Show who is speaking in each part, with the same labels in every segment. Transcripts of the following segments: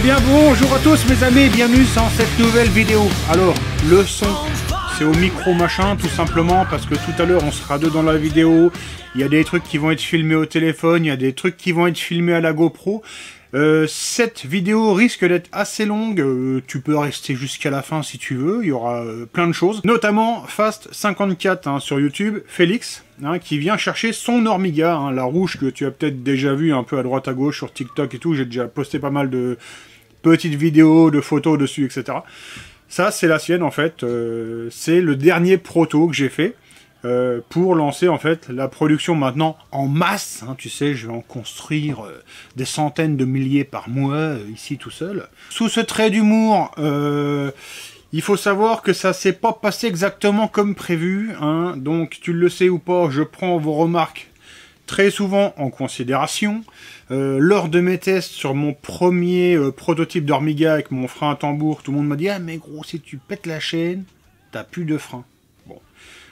Speaker 1: bien bonjour à tous mes amis, bienvenue dans cette nouvelle vidéo. Alors, le son, c'est au micro machin tout simplement parce que tout à l'heure on sera deux dans la vidéo. Il y a des trucs qui vont être filmés au téléphone, il y a des trucs qui vont être filmés à la GoPro. Cette vidéo risque d'être assez longue, tu peux rester jusqu'à la fin si tu veux, il y aura plein de choses. Notamment Fast54 sur YouTube, Félix, qui vient chercher son Normiga, la rouge que tu as peut-être déjà vu un peu à droite à gauche sur TikTok et tout, j'ai déjà posté pas mal de petites vidéos, de photos dessus, etc. Ça c'est la sienne en fait, c'est le dernier proto que j'ai fait. Pour lancer en fait la production maintenant en masse, tu sais, je vais en construire des centaines de milliers par mois ici tout seul. Sous ce trait d'humour, il faut savoir que ça s'est pas passé exactement comme prévu, donc tu le sais ou pas, je prends vos remarques très souvent en considération. Lors de mes tests sur mon premier prototype d'Ormiga avec mon frein à tambour, tout le monde m'a dit « Ah mais gros, si tu pètes la chaîne, t'as plus de frein ».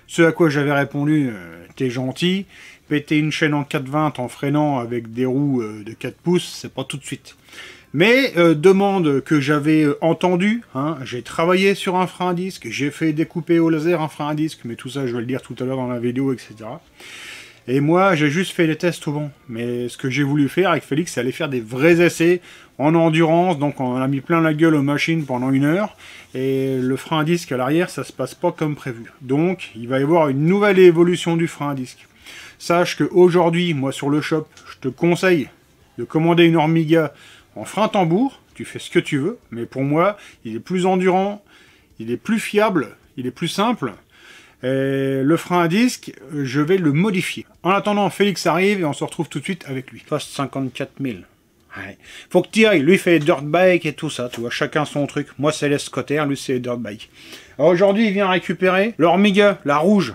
Speaker 1: Ce à quoi j'avais répondu, t'es gentil, péter une chaîne en 420 en freinant avec des roues de 4 pouces, c'est pas tout de suite. Mais demande que j'avais entendue, j'ai travaillé sur un frein à disque, j'ai fait découper au laser un frein à disque, mais tout ça je vais le dire tout à l'heure dans la vidéo, etc. Et moi j'ai juste fait les tests au vent. Mais ce que j'ai voulu faire avec Félix, c'est aller faire des vrais essais en endurance, donc on a mis plein la gueule aux machines pendant 1 heure, et le frein à disque à l'arrière, ça se passe pas comme prévu. Donc, il va y avoir une nouvelle évolution du frein à disque. Sache qu'aujourd'hui, moi sur le shop, je te conseille de commander une Ormiga en frein tambour, tu fais ce que tu veux, mais pour moi, il est plus endurant, il est plus fiable, il est plus simple, et le frein à disque, je vais le modifier. En attendant, Félix arrive et on se retrouve tout de suite avec lui. Fast 54 000. Ouais. Faut que tu ailles, lui fait dirt bike et tout ça, tu vois, chacun son truc. Moi c'est les scooters, lui c'est dirt bike. Alors aujourd'hui il vient récupérer l'Ormiga, la rouge.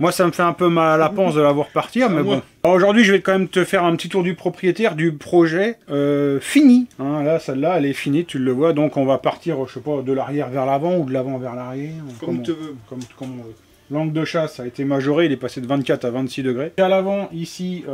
Speaker 1: Moi ça me fait un peu mal à la panse de la voir partir, mais bon. Alors aujourd'hui je vais quand même te faire un petit tour du propriétaire du projet fini. Là celle-là elle est finie, tu le vois, donc on va partir, je sais pas, de l'arrière vers l'avant ou de l'avant vers l'arrière. Comme tu veux. Comme on veut. L'angle de chasse a été majoré, il est passé de 24 à 26 degrés. À l'avant, ici,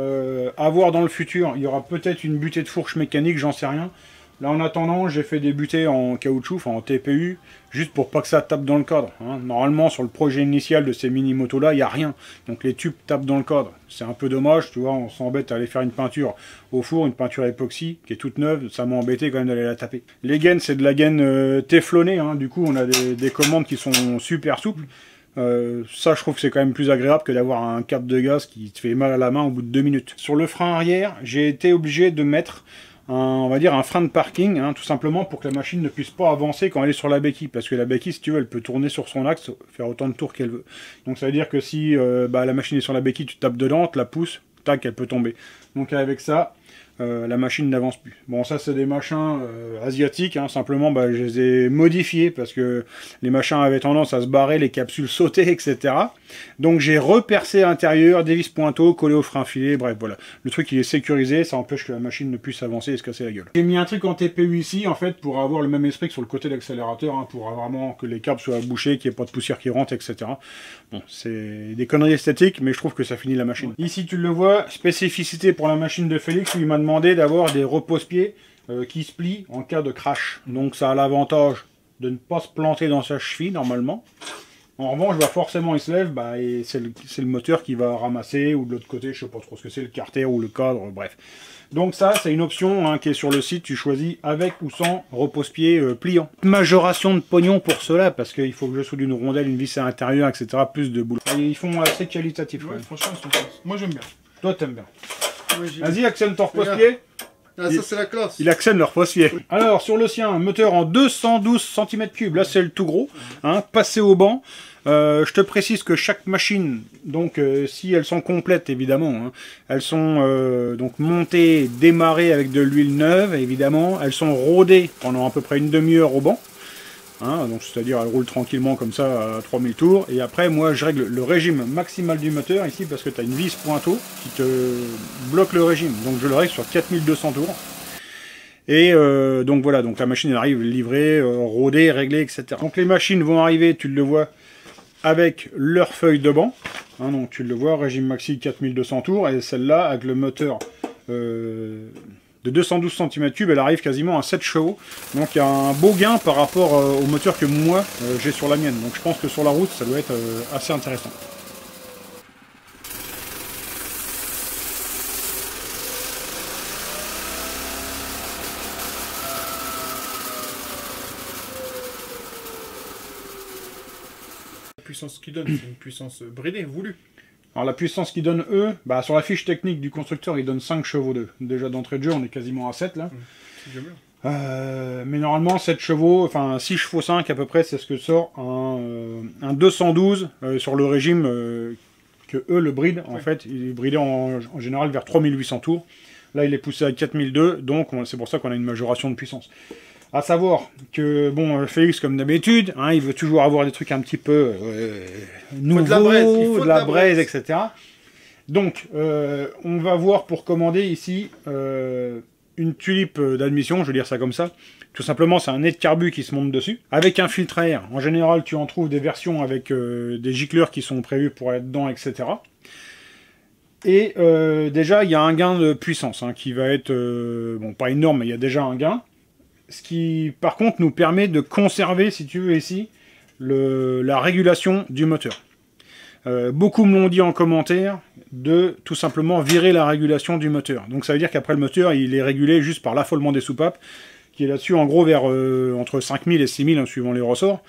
Speaker 1: à voir dans le futur, il y aura peut-être une butée de fourche mécanique, j'en sais rien. Là, en attendant, j'ai fait des butées en caoutchouc, enfin en TPU, juste pour pas que ça tape dans le cadre. Normalement, sur le projet initial de ces mini-motos-là, il n'y a rien. Donc les tubes tapent dans le cadre. C'est un peu dommage, tu vois, on s'embête à aller faire une peinture au four, une peinture époxy, qui est toute neuve, ça m'a embêté quand même d'aller la taper. Les gaines, c'est de la gaine téflonnée, du coup, on a des commandes qui sont super souples. Ça je trouve que c'est quand même plus agréable que d'avoir un cap de gaz qui te fait mal à la main au bout de 2 minutes. Sur le frein arrière, j'ai été obligé de mettre on va dire un frein de parking, tout simplement pour que la machine ne puisse pas avancer quand elle est sur la béquille, parce que la béquille, si tu veux, elle peut tourner sur son axe, faire autant de tours qu'elle veut. Donc ça veut dire que si la machine est sur la béquille, tu tapes dedans, tu la pousses, tac, elle peut tomber. Donc avec ça, la machine n'avance plus. Bon, ça c'est des machins asiatiques, simplement je les ai modifiés parce que les machins avaient tendance à se barrer, les capsules sautaient, etc. Donc j'ai repercé à l'intérieur, des vis pointeaux, collé au frein filet, bref voilà. Le truc il est sécurisé, ça empêche que la machine ne puisse avancer et se casser la gueule. J'ai mis un truc en TPU ici en fait pour avoir le même esprit que sur le côté de l'accélérateur, pour vraiment que les câbles soient bouchés, qu'il n'y ait pas de poussière qui rentre, etc. Bon, c'est des conneries esthétiques, mais je trouve que ça finit la machine. Ici tu le vois, spécificité pour la machine de Félix, où il m'a demandé d'avoir des repose-pieds qui se plient en cas de crash. Donc ça a l'avantage de ne pas se planter dans sa cheville normalement. En revanche, forcément il se lève, et c'est le moteur qui va ramasser, ou de l'autre côté, je sais pas trop ce que c'est, le carter ou le cadre, bref. Donc ça, c'est une option qui est sur le site, tu choisis avec ou sans repose-pied pliant. Majoration de pognon pour cela, parce qu'il faut que je soude une rondelle, une vis à l'intérieur, etc. Plus de boulot. Et ils font assez qualitatif.
Speaker 2: Ouais, franchement, moi j'aime bien.
Speaker 1: Toi, t'aimes bien.
Speaker 2: Ouais,
Speaker 1: vas-y, actionne ton repose-pied.
Speaker 2: Ah, ça c'est la classe.
Speaker 1: Il actionne le repose-pied. Alors, sur le sien, un moteur en 212 cm3, là c'est le tout gros, passé au banc. Je te précise que chaque machine, donc si elles sont complètes évidemment, elles sont donc montées, démarrées avec de l'huile neuve évidemment, elles sont rodées pendant à peu près une demi-heure au banc, donc c'est-à-dire elles roulent tranquillement comme ça à 3000 tours, et après moi je règle le régime maximal du moteur ici parce que tu as une vis pointeau qui te bloque le régime, donc je le règle sur 4200 tours. Et donc voilà, donc la machine elle arrive livrée, rodée, réglée, etc. Donc les machines vont arriver, tu le vois, avec leur feuille de banc, donc tu le vois, régime maxi 4200 tours, et celle-là avec le moteur de 212 cm3, elle arrive quasiment à 7 chevaux. Donc il y a un beau gain par rapport au moteur que moi j'ai sur la mienne. Donc je pense que sur la route, ça doit être assez intéressant.
Speaker 2: La puissance qu'ils donnent, c'est une puissance bridée, voulue.
Speaker 1: Alors la puissance qu'ils donnent eux, bah, sur la fiche technique du constructeur, ils donnent 5 chevaux d'eux. Déjà d'entrée de jeu, on est quasiment à 7 là.
Speaker 2: C'est déjà bien.
Speaker 1: Mais normalement 7 chevaux, enfin 6 chevaux 5 à peu près, c'est ce que sort un 212 sur le régime que eux le brident. En fait, il est bridé en général vers 3800 tours. Là il est poussé à 4002, donc c'est pour ça qu'on a une majoration de puissance. À savoir que, bon, Félix, comme d'habitude, hein, il veut toujours avoir des trucs un petit peu nouveaux, de la braise, etc. Donc, on va voir pour commander ici une tulipe d'admission, je veux dire ça comme ça. Tout simplement, c'est un nez de carbu qui se monte dessus, avec un filtre à air. En général, tu en trouves des versions avec des gicleurs qui sont prévus pour être dedans, etc. Et déjà, il y a un gain de puissance hein, qui va être, bon, pas énorme, mais il y a déjà un gain. Ce qui, par contre, nous permet de conserver, si tu veux, ici, la régulation du moteur. Beaucoup me l'ont dit en commentaire de tout simplement virer la régulation du moteur. Donc ça veut dire qu'après le moteur, il est régulé juste par l'affolement des soupapes, qui est là-dessus en gros vers entre 5000 et 6000, hein, suivant les ressorts.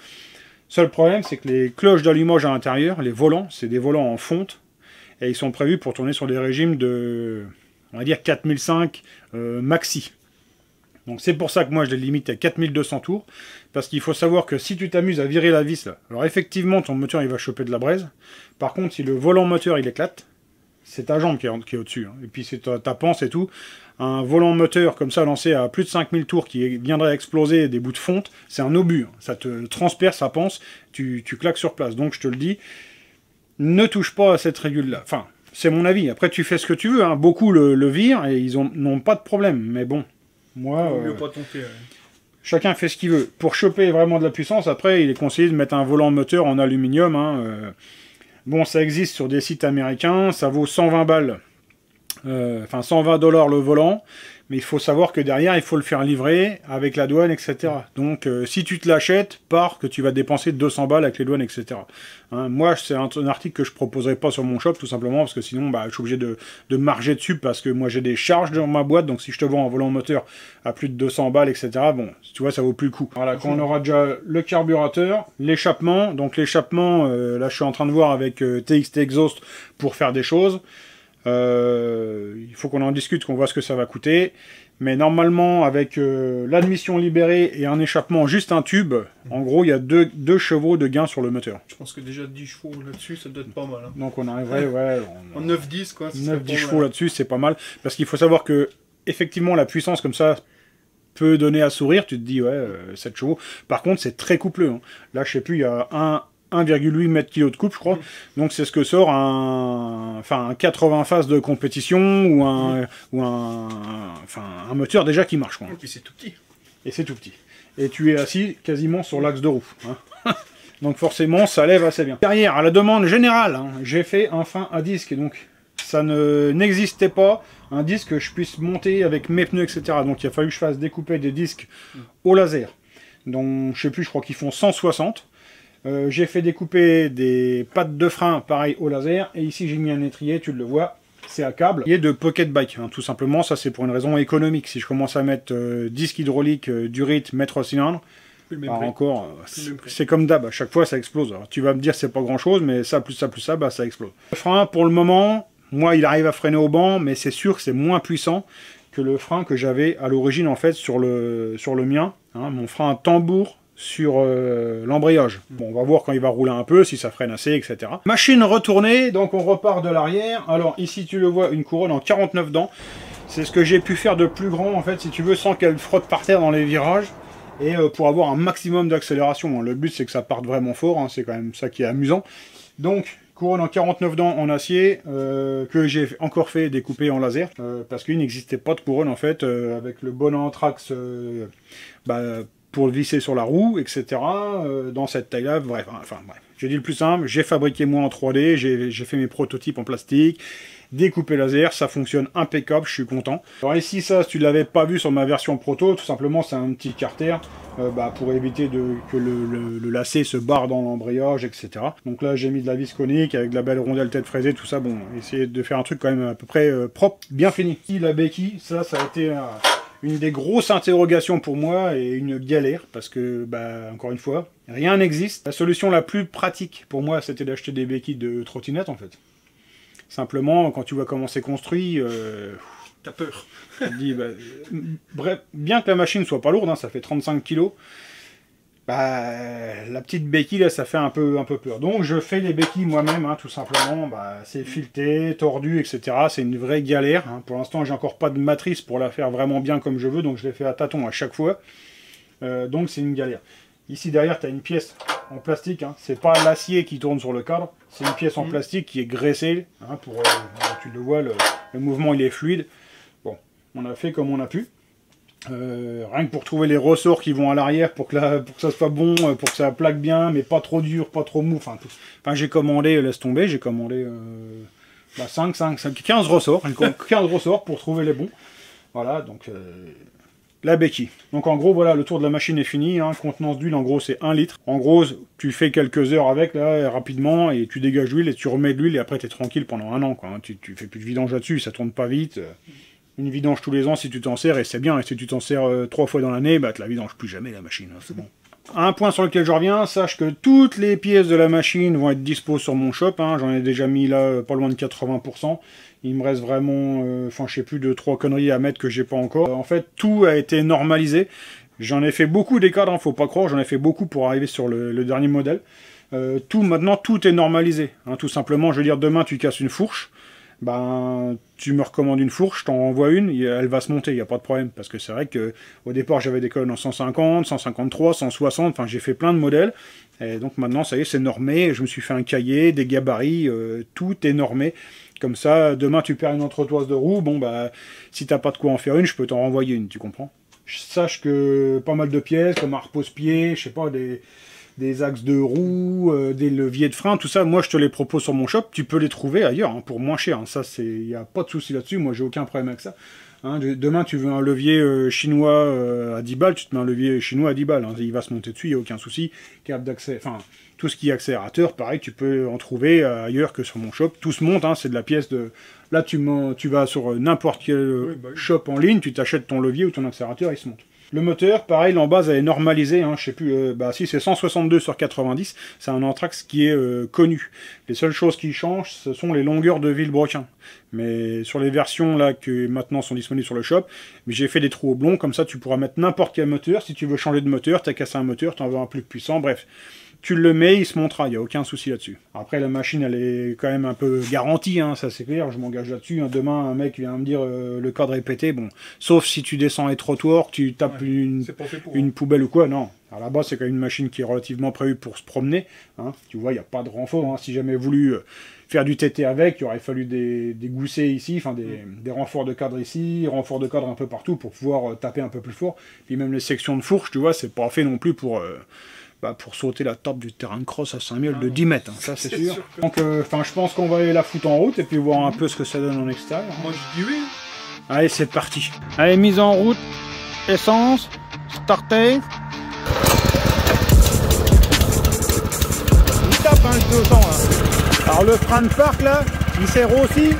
Speaker 1: Seul problème, c'est que les cloches d'allumage à l'intérieur, les volants, c'est des volants en fonte, et ils sont prévus pour tourner sur des régimes de, on va dire, 4005 maxi. Donc c'est pour ça que moi je les limite à 4200 tours, parce qu'il faut savoir que si tu t'amuses à virer la vis, là, alors effectivement ton moteur il va choper de la braise, par contre si le volant moteur il éclate, c'est ta jambe qui est au-dessus, hein. Et puis c'est ta panse et tout, un volant moteur comme ça lancé à plus de 5000 tours qui viendrait exploser des bouts de fonte, c'est un obus, hein. Ça te transperce, ça panse, tu claques sur place, donc je te le dis, ne touche pas à cette régule là, enfin c'est mon avis, après tu fais ce que tu veux, hein. Beaucoup le virent et ils n'ont pas de problème, mais bon. Moi, chacun fait ce qu'il veut. Pour choper vraiment de la puissance, après, il est conseillé de mettre un volant moteur en aluminium. Hein. Bon, ça existe sur des sites américains, ça vaut 120 balles. Enfin, 120 $ le volant. Mais il faut savoir que derrière, il faut le faire livrer avec la douane, etc. Donc, si tu te l'achètes, part que tu vas dépenser 200 balles avec les douanes, etc. Hein, moi, c'est un article que je proposerai pas sur mon shop, tout simplement, parce que sinon, bah, je suis obligé de marger dessus, parce que moi, j'ai des charges dans ma boîte, donc si je te vends un volant moteur à plus de 200 balles, etc., bon, tu vois, ça vaut plus le coup. Voilà, quand on aura déjà le carburateur, l'échappement, donc l'échappement, là, je suis en train de voir avec TXT Exhaust pour faire des choses. Il faut qu'on en discute, qu'on voit ce que ça va coûter. Mais normalement, avec l'admission libérée et un échappement, juste un tube, en gros, il y a 2 chevaux de gain sur le moteur.
Speaker 2: Je pense que déjà 10 chevaux là-dessus, ça doit être pas mal. Hein.
Speaker 1: Donc on arriverait, ouais...
Speaker 2: En 9-10, quoi.
Speaker 1: 9-10 chevaux là-dessus, c'est pas mal. Parce qu'il faut savoir que, effectivement, la puissance comme ça peut donner à sourire. Tu te dis, ouais, 7 chevaux. Par contre, c'est très coupleux. Hein. Là, je sais plus, il y a 1,8 m/kg de coupe, je crois. Donc c'est ce que sort un 80 phases de compétition ou un moteur déjà qui marche, quoi.
Speaker 2: Et puis c'est tout petit.
Speaker 1: Et c'est tout petit. Et tu es assis quasiment sur l'axe de roue. Hein. Donc forcément, ça lève assez bien. Derrière, à la demande générale, hein, j'ai fait un frein à disque. Donc ça n'existait pas, un disque que je puisse monter avec mes pneus, etc. Donc il a fallu que je fasse découper des disques au laser. Donc je sais plus, je crois qu'ils font 160. J'ai fait découper des pattes de frein, pareil au laser, et ici j'ai mis un étrier, tu le vois, c'est à câble. Et de pocket bike, hein, tout simplement, ça c'est pour une raison économique. Si je commence à mettre disque hydraulique, durite, mètre cylindre, encore, c'est comme d'hab, à chaque fois ça explose. Alors, tu vas me dire c'est pas grand chose, mais ça plus ça plus ça, bah ça explose. Le frein, pour le moment, moi il arrive à freiner au banc, mais c'est sûr que c'est moins puissant que le frein que j'avais à l'origine en fait sur le mien, hein, mon frein tambour sur l'embrayage. Bon, on va voir quand il va rouler un peu, si ça freine assez, etc. Machine retournée, donc on repart de l'arrière. Alors ici tu le vois, une couronne en 49 dents. C'est ce que j'ai pu faire de plus grand, en fait, si tu veux, sans qu'elle frotte par terre dans les virages. Et pour avoir un maximum d'accélération. Le but c'est que ça parte vraiment fort, hein, c'est quand même ça qui est amusant. Donc, couronne en 49 dents en acier, que j'ai encore fait découper en laser, parce qu'il n'existait pas de couronne en fait, avec le bon anthrax pour le visser sur la roue, etc. Dans cette taille-là, bref. J'ai dit le plus simple, j'ai fabriqué moi en 3D, j'ai fait mes prototypes en plastique, découpé laser, ça fonctionne impeccable, je suis content. Alors ici, ça, si tu ne l'avais pas vu sur ma version proto, tout simplement, c'est un petit carter pour éviter que le lacet se barre dans l'embrayage, etc. Donc là, j'ai mis de la vis conique avec de la belle rondelle tête fraisée, tout ça. Bon, essayer de faire un truc quand même à peu près propre, bien fini. Ici, la béquille, ça a été une des grosses interrogations pour moi et une galère, parce que, encore une fois, rien n'existe. La solution la plus pratique pour moi, c'était d'acheter des béquilles de trottinette, en fait. Simplement, quand tu vois comment c'est construit,
Speaker 2: t'as peur.
Speaker 1: Tu te dis, bref, bien que la machine soit pas lourde, hein, ça fait 35 kg, la petite béquille, là, ça fait un peu peur. Donc, je fais les béquilles moi-même, hein, tout simplement. C'est fileté, tordu, etc. C'est une vraie galère. Hein. Pour l'instant, j'ai encore pas de matrice pour la faire vraiment bien comme je veux, donc je l'ai fait à tâtons à chaque fois. Donc, c'est une galère. Ici, derrière, tu as une pièce en plastique. Hein. C'est pas l'acier qui tourne sur le cadre, c'est une pièce en plastique qui est graissée. Hein, tu le vois, le mouvement, il est fluide. Bon, on a fait comme on a pu. Rien que pour trouver les ressorts qui vont à l'arrière pour que ça soit bon, pour que ça plaque bien, mais pas trop dur, pas trop mou. Enfin, j'ai commandé, laisse tomber, j'ai commandé 15 ressorts, 15 ressorts pour trouver les bons. Voilà, donc la béquille. Donc en gros, voilà, le tour de la machine est fini. Hein. Contenance d'huile, en gros, c'est 1 litre. En gros, tu fais quelques heures avec, là, rapidement, et tu dégages l'huile et tu remets de l'huile, et après, tu es tranquille pendant 1 an. Quoi, hein. Tu fais plus de vidange là-dessus, ça tourne pas vite. Une vidange tous les ans si tu t'en sers, et c'est bien. Et si tu t'en sers 3 fois dans l'année, tu la vidanges plus jamais, la machine. Hein, c'est bon. Un point sur lequel je reviens, sache que toutes les pièces de la machine vont être dispo sur mon shop. Hein. J'en ai déjà mis là pas loin de 80%. Il me reste vraiment, je sais plus, 2-3 conneries à mettre que j'ai pas encore. En fait, tout a été normalisé. J'en ai fait beaucoup des cadres, hein, faut pas croire. J'en ai fait beaucoup pour arriver sur le dernier modèle. Maintenant, tout est normalisé. Hein, tout simplement, je veux dire, demain, tu casses une fourche. Tu me recommandes une fourche, je t'en renvoie une, elle va se monter, il n'y a pas de problème. Parce que c'est vrai qu'au départ, j'avais des colonnes en 150, 153, 160, enfin j'ai fait plein de modèles. Et donc maintenant, ça y est, c'est normé, je me suis fait un cahier, des gabarits, tout est normé. Comme ça, demain, tu perds une entretoise de roue, si t'as pas de quoi en faire une, je peux t'en renvoyer une, tu comprends? Sache que pas mal de pièces, comme un repose-pied, je sais pas, des axes de roue, des leviers de frein, tout ça, moi je te les propose sur mon shop, tu peux les trouver ailleurs, hein, pour moins cher, hein. Ça, il n'y a pas de souci là-dessus, moi j'ai aucun problème avec ça. Hein, demain tu veux un levier chinois à 10 balles, tu te mets un levier chinois à 10 balles, hein, il va se monter dessus, il n'y a aucun souci, câble d'accès, enfin, tout ce qui est accélérateur, pareil, tu peux en trouver ailleurs que sur mon shop, tout se monte, hein, c'est de la pièce de... Là tu vas sur n'importe quel shop en ligne, tu t'achètes ton levier ou ton accélérateur, il se monte. Le moteur, pareil, en base, elle est normalisée, hein, je sais plus, si c'est 162/90, c'est un Anthrax qui est connu. Les seules choses qui changent, ce sont les longueurs de vilebrequin. Mais sur les versions là que maintenant sont disponibles sur le shop, j'ai fait des trous oblongs, comme ça tu pourras mettre n'importe quel moteur. Si tu veux changer de moteur, tu as cassé un moteur, tu en veux un plus puissant, bref. Tu le mets, il se montera, il n'y a aucun souci là-dessus. Après, la machine, elle est quand même un peu garantie, hein, ça c'est clair, je m'engage là-dessus. Hein. Demain, un mec vient me dire le cadre est pété, bon, sauf si tu descends les trottoirs, tu tapes une poubelle ou quoi, non. Alors là-bas, c'est quand même une machine qui est relativement prévue pour se promener. Hein. Tu vois, il n'y a pas de renfort. Hein. Si jamais voulu faire du TT avec, il aurait fallu des goussets ici, enfin des renforts de cadre ici, renforts de cadre un peu partout pour pouvoir taper un peu plus fort. Puis même les sections de fourche, tu vois, c'est pas fait non plus pour sauter la table du terrain de cross à 5000 de 10 mètres, hein, ça c'est sûr. Donc je pense qu'on va aller la foutre en route et puis voir un peu ce que ça donne en extérieur. Hein.
Speaker 2: Moi je dis oui.
Speaker 1: Allez, c'est parti. Allez, mise en route, essence, starter. Il tape hein, le 200 là. Alors le frein de parc là, il sert aussi.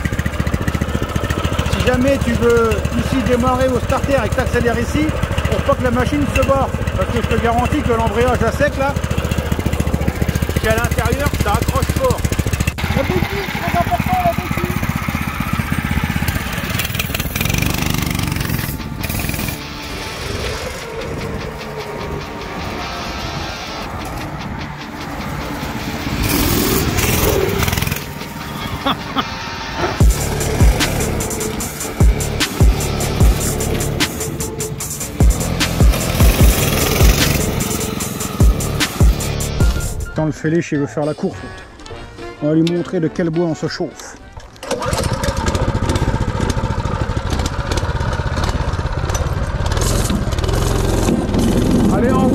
Speaker 1: Si jamais tu veux ici démarrer au starter et que tu accélères ici, pour pas que la machine se barre. Parce que je te garantis que l'embrayage à sec là, c'est à l'intérieur, ça accroche fort. La béquille, très important la béquille. Quand le Félich veut faire la course, on va lui montrer de quel bois on se chauffe. Allez, en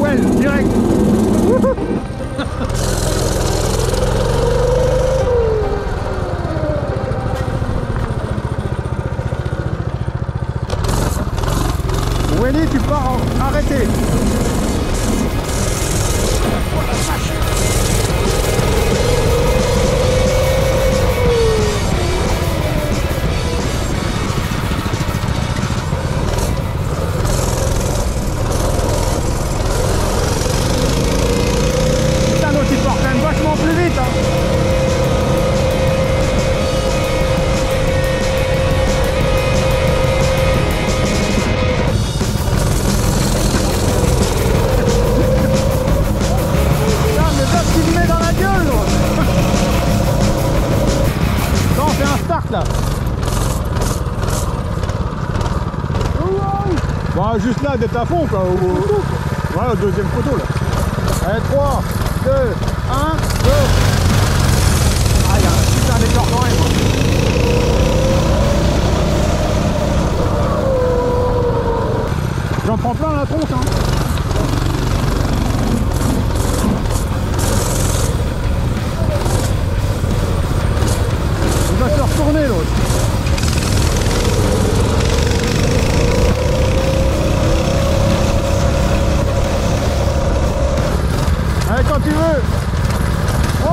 Speaker 1: Bah juste là, d'être à fond quoi. Voilà, au deuxième poteau là. Allez, 3, 2, 1, go. Ah, il y a un putain d'écart quand même. J'en prends plein la tronche hein. Il va se retourner l'autre. Allez quand tu veux. Oh.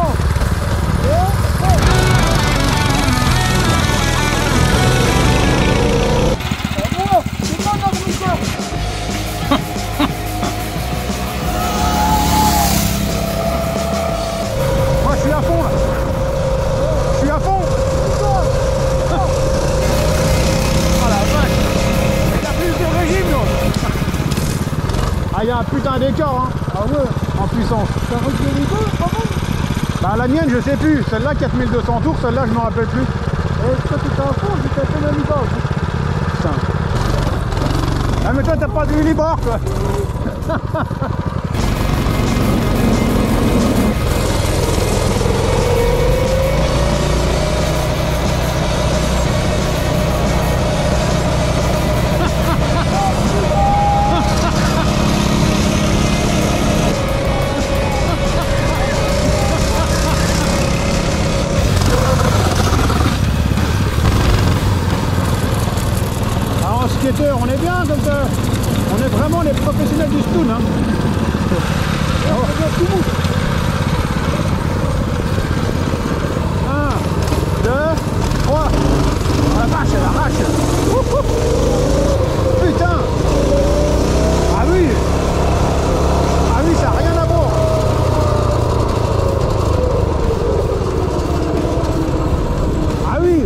Speaker 1: Moi je suis à fond là. Je suis à fond. Oh la vache. Il a plus de régime l'autre. Ah il y a un putain d'écart hein. Ah ouais. En puissance. Ça va de niveau, bah la mienne je sais plus. Celle-là 4200 tours, celle-là je me rappelle plus.
Speaker 3: Et toi tu t'es à fond, j'ai tapé la mi-bas.
Speaker 1: Putain. Ah mais toi t'as pas de millibord quoi. On est bien comme ça, on est vraiment les professionnels du stoon hein. Oh. 1, 2, 3. Oh la vache, elle arrache. Putain. Ah oui. Ah oui, ça n'a rien à voir. Ah oui.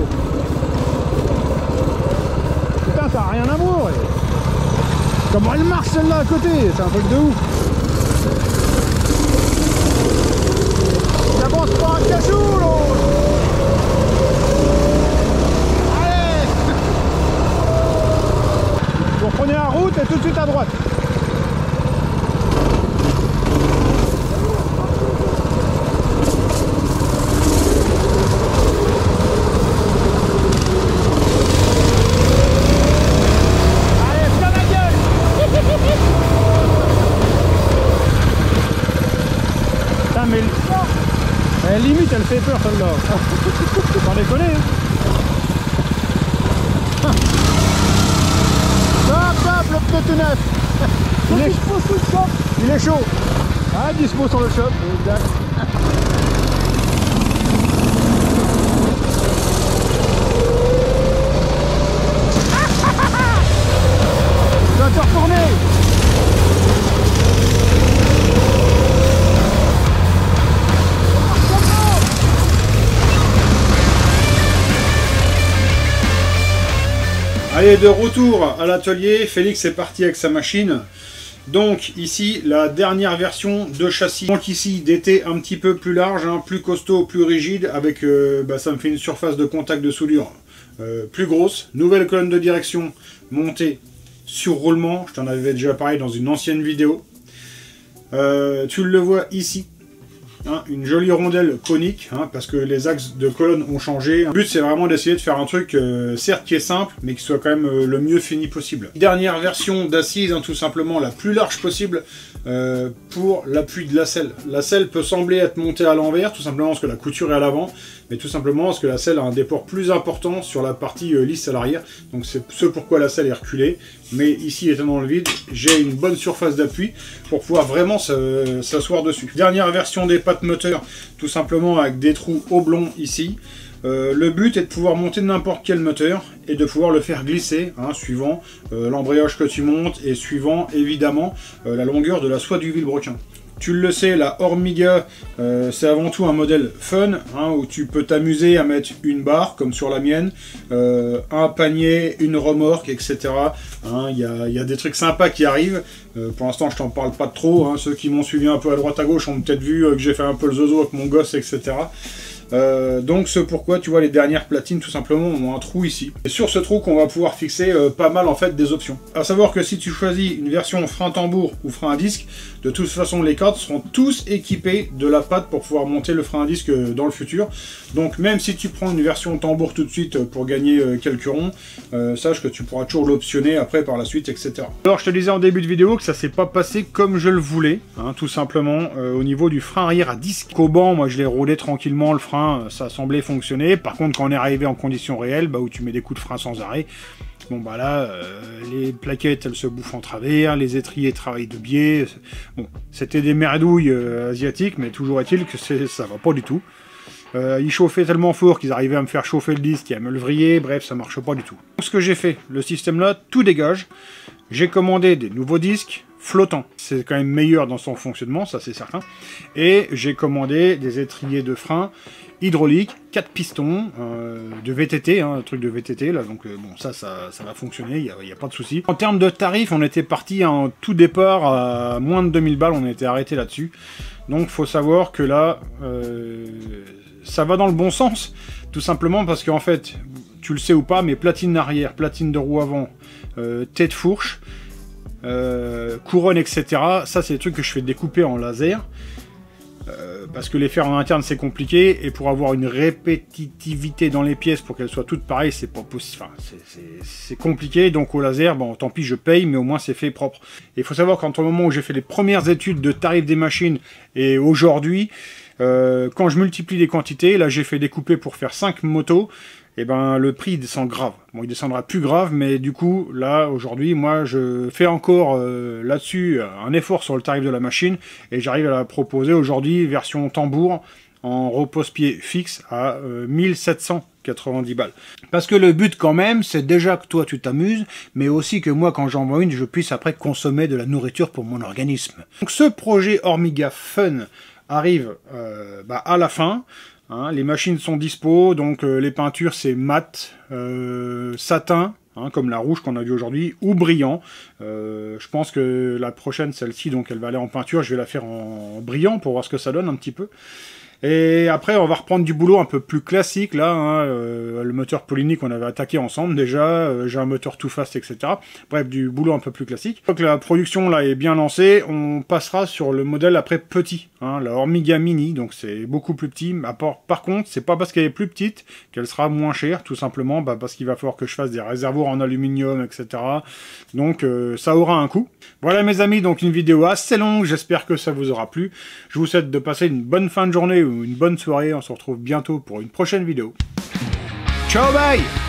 Speaker 1: Putain, ça n'a rien à voir. Comment elle marche celle-là à côté? C'est un truc de ouf. Il avance pas un cachou l'autre. Allez. Vous reprenez la route et tout de suite à droite. Mais limite elle fait peur celle-là. Sans déconner hein. Hop hop le pneu tout neuf. Il est chaud. Ah dispo sur le shop. Exact. Tu vas te retourner. Allez, de retour à l'atelier, Félix est parti avec sa machine. Donc ici, la dernière version de châssis. Donc ici, d'été un petit peu plus large, hein, plus costaud, plus rigide, avec, ça me fait une surface de contact de soudure plus grosse. Nouvelle colonne de direction montée sur roulement, je t'en avais déjà parlé dans une ancienne vidéo. Tu le vois ici. Hein, une jolie rondelle conique, hein, parce que les axes de colonne ont changé. Le but c'est vraiment d'essayer de faire un truc, certes qui est simple, mais qui soit quand même le mieux fini possible. Dernière version d'assise, hein, tout simplement la plus large possible pour l'appui de la selle. La selle peut sembler être montée à l'envers, tout simplement parce que la couture est à l'avant, mais tout simplement parce que la selle a un déport plus important sur la partie lisse à l'arrière. Donc c'est ce pourquoi la selle est reculée. Mais ici, étant dans le vide, j'ai une bonne surface d'appui pour pouvoir vraiment s'asseoir dessus. Dernière version des pattes moteur, tout simplement avec des trous oblongs ici. Le but est de pouvoir monter n'importe quel moteur et de pouvoir le faire glisser, hein, suivant l'embrayage que tu montes et suivant évidemment la longueur de la soie du vilebrequin. Tu le sais, la Hormiga, c'est avant tout un modèle fun, hein, où tu peux t'amuser à mettre une barre, comme sur la mienne, un panier, une remorque, etc. Hein, y a des trucs sympas qui arrivent. Pour l'instant, je t'en parle pas trop. Hein, ceux qui m'ont suivi un peu à droite à gauche ont peut-être vu que j'ai fait un peu le zozo avec mon gosse, etc. Donc ce pourquoi tu vois les dernières platines tout simplement ont un trou ici. Et sur ce trou qu'on va pouvoir fixer pas mal en fait des options. À savoir que si tu choisis une version frein tambour ou frein à disque, de toute façon les cadres seront tous équipés de la patte pour pouvoir monter le frein à disque dans le futur. Donc même si tu prends une version tambour tout de suite pour gagner quelques ronds, sache que tu pourras toujours l'optionner après par la suite, etc. Alors je te disais en début de vidéo que ça s'est pas passé comme je le voulais, hein, tout simplement au niveau du frein arrière à disque. Au banc, moi je l'ai roulé tranquillement le frein, ça semblait fonctionner. Par contre quand on est arrivé en conditions réelles, où tu mets des coups de frein sans arrêt, bon bah là, les plaquettes elles se bouffent en travers, les étriers travaillent de biais. Bon, c'était des merdouilles asiatiques, mais toujours est-il que ça va pas du tout. Ils chauffaient tellement fort qu'ils arrivaient à me faire chauffer le disque et à me le vriller, bref, ça marche pas du tout. Donc, ce que j'ai fait, le système là, tout dégage. J'ai commandé des nouveaux disques flottants. C'est quand même meilleur dans son fonctionnement, ça c'est certain. Et j'ai commandé des étriers de frein hydraulique, 4 pistons, de VTT, un truc de VTT, là, donc bon, ça va fonctionner, il n'y a pas de souci. En termes de tarifs, on était parti en tout départ à moins de 2000 balles, on était arrêté là-dessus. Donc faut savoir que là, ça va dans le bon sens, tout simplement parce qu'en fait, tu le sais ou pas, mais platine arrière, platine de roue avant, tête fourche, couronne, etc. Ça, c'est des trucs que je fais découper en laser. Parce que les faire en interne c'est compliqué, et pour avoir une répétitivité dans les pièces pour qu'elles soient toutes pareilles, c'est pas possible, enfin, c'est compliqué. Donc au laser, bon tant pis je paye, mais au moins c'est fait propre. Et il faut savoir qu'entre le moment où j'ai fait les premières études de tarifs des machines et aujourd'hui, quand je multiplie les quantités, là j'ai fait découper pour faire 5 motos, et ben le prix descend grave. Bon, il descendra plus grave, mais du coup, là, aujourd'hui, moi, je fais encore là-dessus un effort sur le tarif de la machine, et j'arrive à la proposer aujourd'hui, version tambour, en repose-pied fixe, à 1790 balles. Parce que le but, quand même, c'est déjà que toi, tu t'amuses, mais aussi que moi, quand j'en vends une, je puisse après consommer de la nourriture pour mon organisme. Donc ce projet Ormiga Fun arrive à la fin. Hein, les machines sont dispo, donc les peintures c'est mat, satin, hein, comme la rouge qu'on a vue aujourd'hui, ou brillant. Je pense que la prochaine, celle-ci, donc elle va aller en peinture, je vais la faire en brillant pour voir ce que ça donne un petit peu. Et après, on va reprendre du boulot un peu plus classique, là, hein, le moteur Polini qu'on avait attaqué ensemble déjà, j'ai un moteur Too Fast, etc. Bref, du boulot un peu plus classique. Donc la production, là, est bien lancée, on passera sur le modèle après petit, hein, la Ormiga Mini, donc c'est beaucoup plus petit. Par contre, c'est pas parce qu'elle est plus petite qu'elle sera moins chère, tout simplement, parce qu'il va falloir que je fasse des réservoirs en aluminium, etc. Donc ça aura un coût. Voilà mes amis, donc une vidéo assez longue, j'espère que ça vous aura plu. Je vous souhaite de passer une bonne fin de journée ou une bonne soirée, on se retrouve bientôt pour une prochaine vidéo. Ciao, bye!